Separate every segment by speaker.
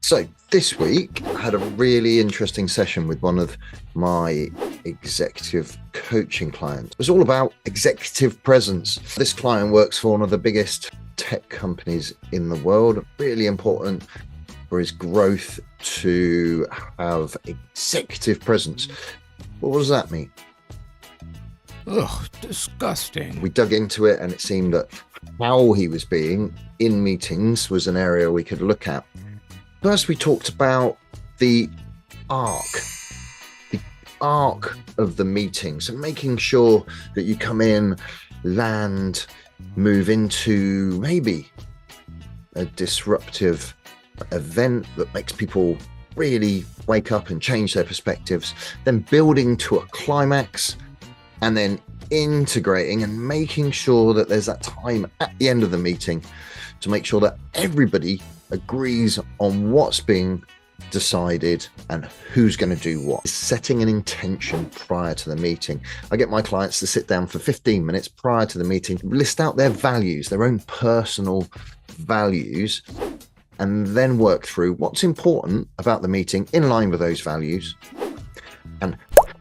Speaker 1: So this week I had a really interesting session with one of my executive coaching clients. It was all about executive presence. This client works for one of the biggest tech companies in the world. Really important for his growth to have executive presence. What does that mean?
Speaker 2: Ugh, disgusting.
Speaker 1: We dug into it and it seemed that how he was being in meetings was an area we could look at. First, we talked about the arc of the meeting. So making sure that you come in, land, move into maybe a disruptive event that makes people really wake up and change their perspectives, then building to a climax, and then integrating and making sure that there's that time at the end of the meeting to make sure that everybody agrees on what's being decided and who's going to do what. Setting an intention prior to the meeting. I get my clients to sit down for 15 minutes prior to the meeting, list out their values, their own personal values, and then work through what's important about the meeting in line with those values and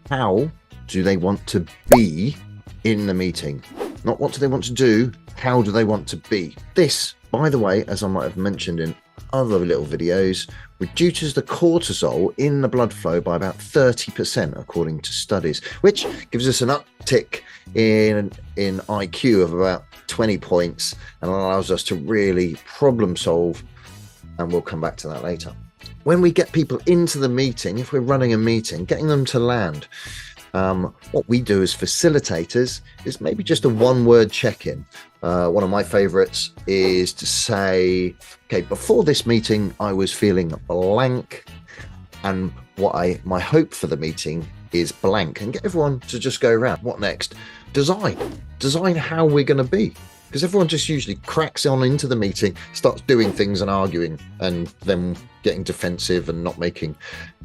Speaker 1: how do they want to be in the meeting. Not what do they want to do, how do they want to be. This, by the way, as I might have mentioned in other little videos, reduces the cortisol in the blood flow by about 30% according to studies, which gives us an uptick in IQ of about 20 points and allows us to really problem solve, and we'll come back to that later. When we get people into the meeting, if we're running a meeting, getting them to land, what we do as facilitators is maybe just a one-word check-in. One of my favorites is to say, okay, before this meeting, I was feeling blank, and my hope for the meeting is blank, and get everyone to just go around. What next? Design how we're going to be, because everyone just usually cracks on into the meeting, starts doing things and arguing, and then getting defensive and not getting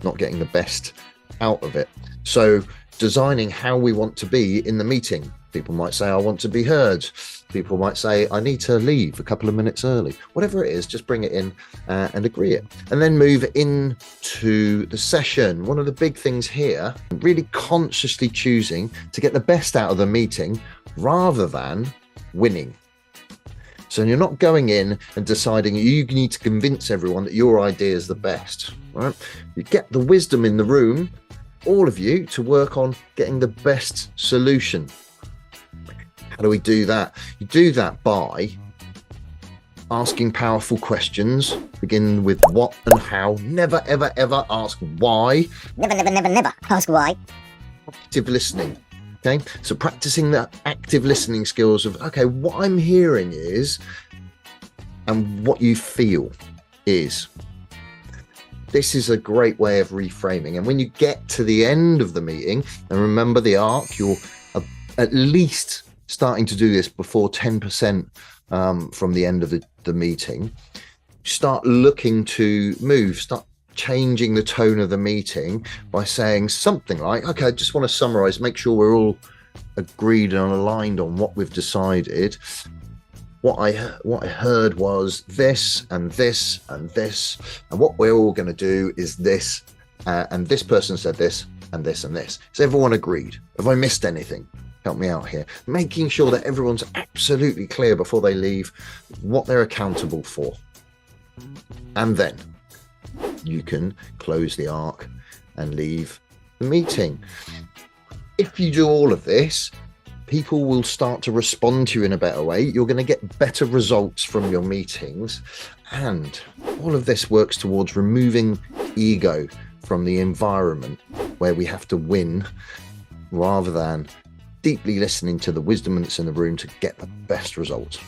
Speaker 1: the best out of it. So designing how we want to be in the meeting. People might say, I want to be heard. People might say, I need to leave a couple of minutes early. Whatever it is, just bring it in and agree it. And then move into the session. One of the big things here, really consciously choosing to get the best out of the meeting rather than winning. So you're not going in and deciding you need to convince everyone that your idea is the best, right? You get the wisdom in the room, all of you, to work on getting the best solution. How do we do that? You do that by asking powerful questions. Begin with what and how. Never, ever, ever ask why.
Speaker 3: Never ask why.
Speaker 1: Active listening. Okay, so practicing that active listening skills of, okay, what I'm hearing is, and what you feel is. This is a great way of reframing. And when you get to the end of the meeting, and remember the arc, you're at least starting to do this before 10% from the end of the meeting. Start looking to move, start changing the tone of the meeting by saying something like, okay, I just want to summarize, make sure we're all agreed and aligned on what we've decided. What I heard was this and this and this, and what we're all going to do is this, and this person said this and this and this. So everyone agreed. Have I missed anything? Help me out here. Making sure that everyone's absolutely clear before they leave what they're accountable for. And then you can close the arc and leave the meeting. If you do all of this, people will start to respond to you in a better way. You're going to get better results from your meetings. And all of this works towards removing ego from the environment where we have to win, rather than deeply listening to the wisdom that's in the room to get the best results.